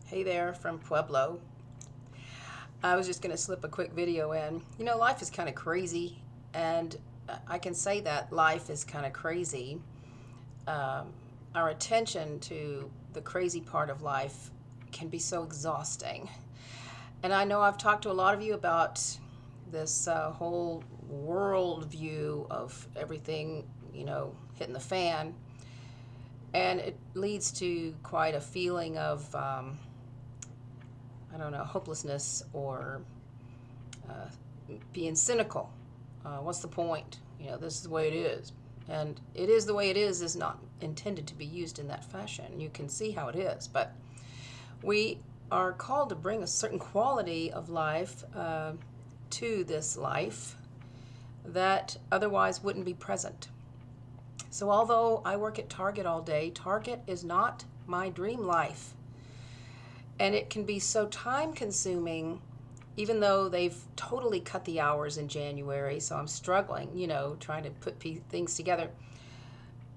Hey there from Pueblo. I was just going to slip a quick video in. You know, life is kind of crazy, and I can say that life is kind of crazy. Our attention to the crazy part of life can be so exhausting. And I know I've talked to a lot of you about this whole world view of everything, hitting the fan. And it leads to quite a feeling of hopelessness or being cynical. What's the point? This is the way it is. And it is the way it is not intended to be used in that fashion. You can see how it is. But we are called to bring a certain quality of life to this life that otherwise wouldn't be present. So although I work at Target all day, Target is not my dream life. And it can be so time consuming, even though they've totally cut the hours in January. So I'm struggling, trying to put things together.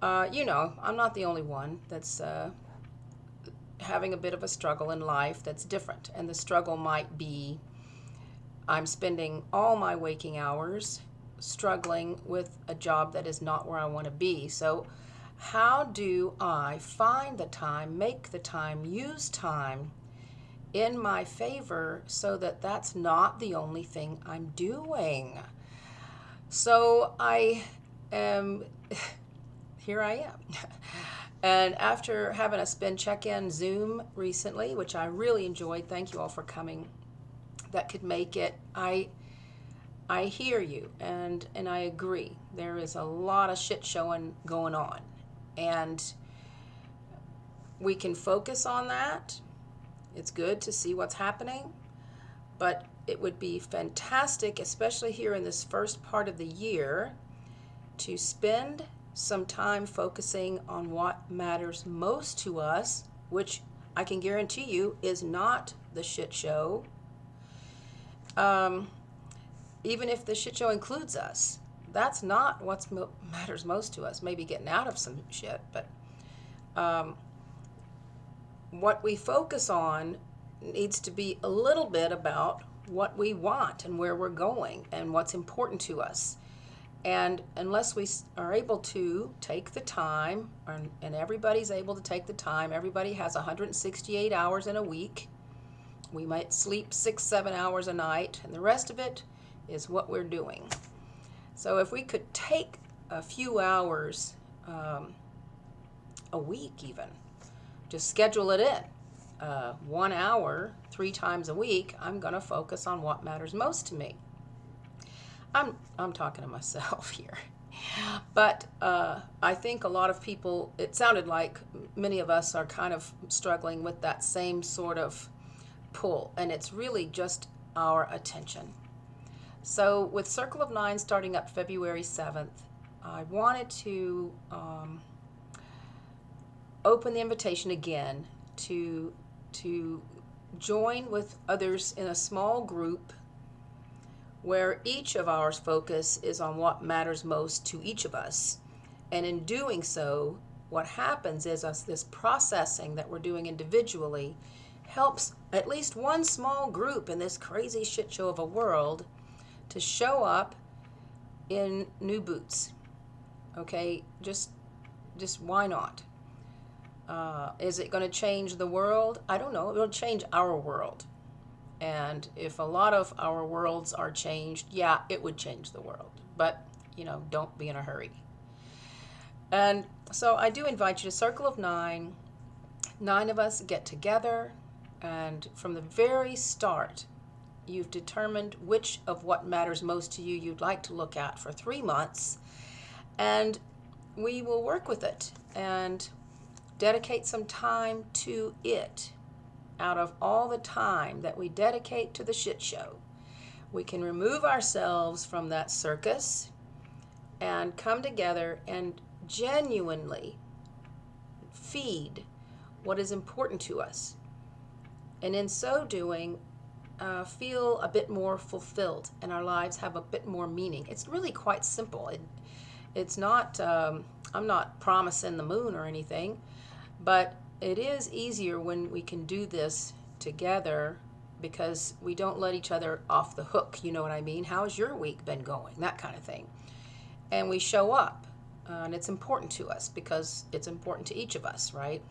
I'm not the only one that's having a bit of a struggle in life that's different. And the struggle might be I'm spending all my waking hours struggling with a job that is not where I want to be. So how do I find the time, make the time, use time in my favor so that that's not the only thing I'm doing? So I am, here I am. And after having a spin check-in Zoom recently, which I really enjoyed, thank you all for coming, that could make it, I hear you, and I agree. There is a lot of shit showing going on, and we can focus on that. It's good to see what's happening, but it would be fantastic, especially here in this first part of the year, to spend some time focusing on what matters most to us, which I can guarantee you is not the shit show. Even if the shit show includes us, that's not what matters most to us. Maybe getting out of some shit, but what we focus on needs to be a little bit about what we want and where we're going and what's important to us. And unless we are able to take the time, and everybody's able to take the time, everybody has 168 hours in a week. We might sleep 6-7 hours a night, and the rest of it is what we're doing. So if we could take a few hours a week even, just schedule it in. 1 hour, 3 times a week, I'm going to focus on what matters most to me. I'm talking to myself here. But I think a lot of people, it sounded like many of us are kind of struggling with that same sort of pull, and it's really just our attention. So with Circle of Nine starting up February 7th, I wanted to open the invitation again to join with others in a small group where each of our focus is on what matters most to each of us. And in doing so, what happens is this processing that we're doing individually helps at least one small group in this crazy shit show of a world to show up in new boots. Okay, just why not? Is it going to change the world? I don't know. It'll change our world. And if a lot of our worlds are changed, yeah, it would change the world. But, don't be in a hurry. And so I do invite you to Circle of Nine. 9 of us get together, and from the very start, you've determined which of what matters most to you you'd like to look at for 3 months, and we will work with it and dedicate some time to it. Out of all the time that we dedicate to the shit show, we can remove ourselves from that circus and come together and genuinely feed what is important to us. And in so doing, feel a bit more fulfilled, and our lives have a bit more meaning. It's really quite simple. It's not, I'm not promising the moon or anything, but it is easier when we can do this together because we don't let each other off the hook. You know what I mean? How's your week been going? That kind of thing. And we show up. And it's important to us because it's important to each of us, right?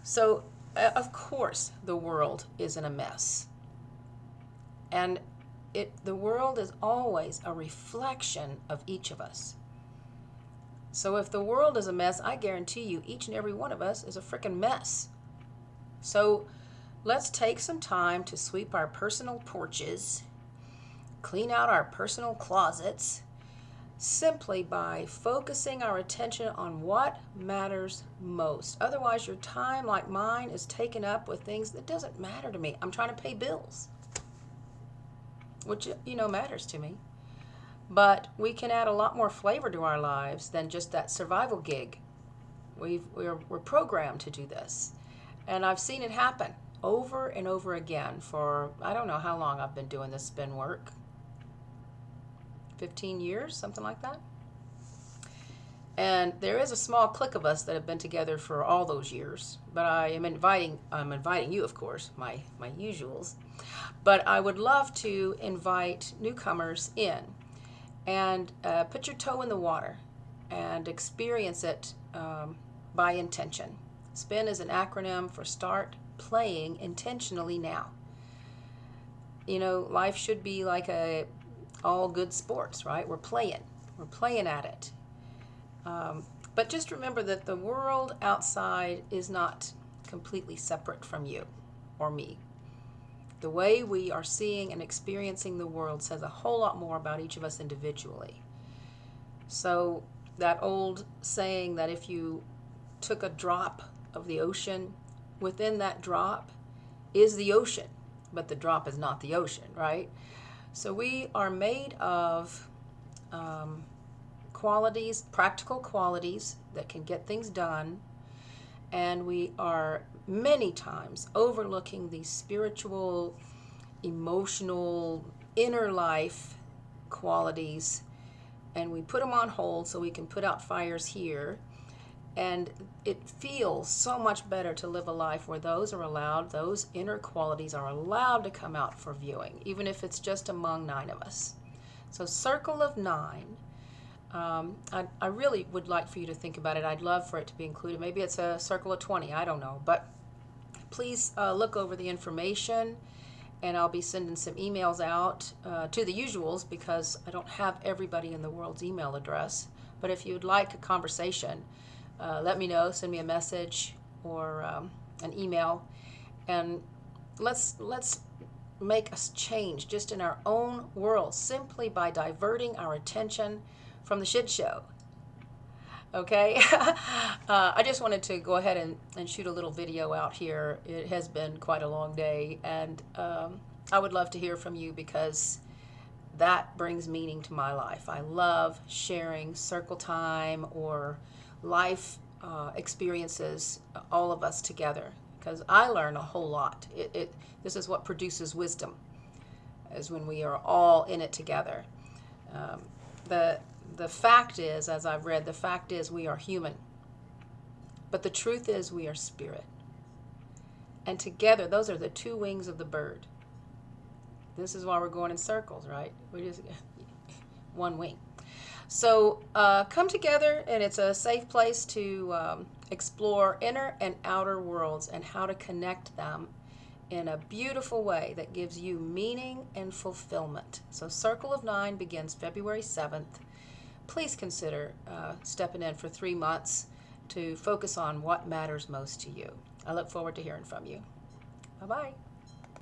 So, of course, the world is in a mess. And the world is always a reflection of each of us. So if the world is a mess, I guarantee you each and every one of us is a freaking mess. So let's take some time to sweep our personal porches, clean out our personal closets, simply by focusing our attention on what matters most. Otherwise, your time, like mine, is taken up with things that doesn't matter to me. I'm trying to pay bills, which, matters to me. But we can add a lot more flavor to our lives than just that survival gig. We're programmed to do this. And I've seen it happen over and over again for, I don't know how long I've been doing this spin work. 15 years, something like that. And there is a small clique of us that have been together for all those years. But I'm inviting you, of course, my usuals. But I would love to invite newcomers in and put your toe in the water and experience it by intention. SPIN is an acronym for Start Playing Intentionally Now. Life should be like all good sports, right? We're playing at it. But just remember that the world outside is not completely separate from you or me. The way we are seeing and experiencing the world says a whole lot more about each of us individually. So that old saying that if you took a drop of the ocean, within that drop is the ocean, but the drop is not the ocean, right? So we are made of qualities, practical qualities that can get things done, and we are many times overlooking the spiritual, emotional, inner life qualities, and we put them on hold so we can put out fires here. And it feels so much better to live a life where those inner qualities are allowed to come out for viewing, even if it's just among 9 of us. So circle of 9, I really would like for you to think about it. I'd love for it to be included. Maybe it's a circle of 20, I don't know. But please look over the information, and I'll be sending some emails out to the usuals because I don't have everybody in the world's email address. But if you'd like a conversation, let me know, send me a message or an email, and let's make a change just in our own world simply by diverting our attention from the shit show. Okay? I just wanted to go ahead and shoot a little video out here. It has been quite a long day, and I would love to hear from you because that brings meaning to my life. I love sharing circle time or life experiences, all of us together, because I learn a whole lot. This is what produces wisdom, is when we are all in it together. The fact is, as I've read, the fact is we are human, but the truth is we are spirit. And together, those are the 2 wings of the bird. This is why we're going in circles, right? We just one wing. So come together, and it's a safe place to explore inner and outer worlds and how to connect them in a beautiful way that gives you meaning and fulfillment. So Circle of 9 begins February 7th. Please consider stepping in for 3 months to focus on what matters most to you. I look forward to hearing from you. Bye-bye.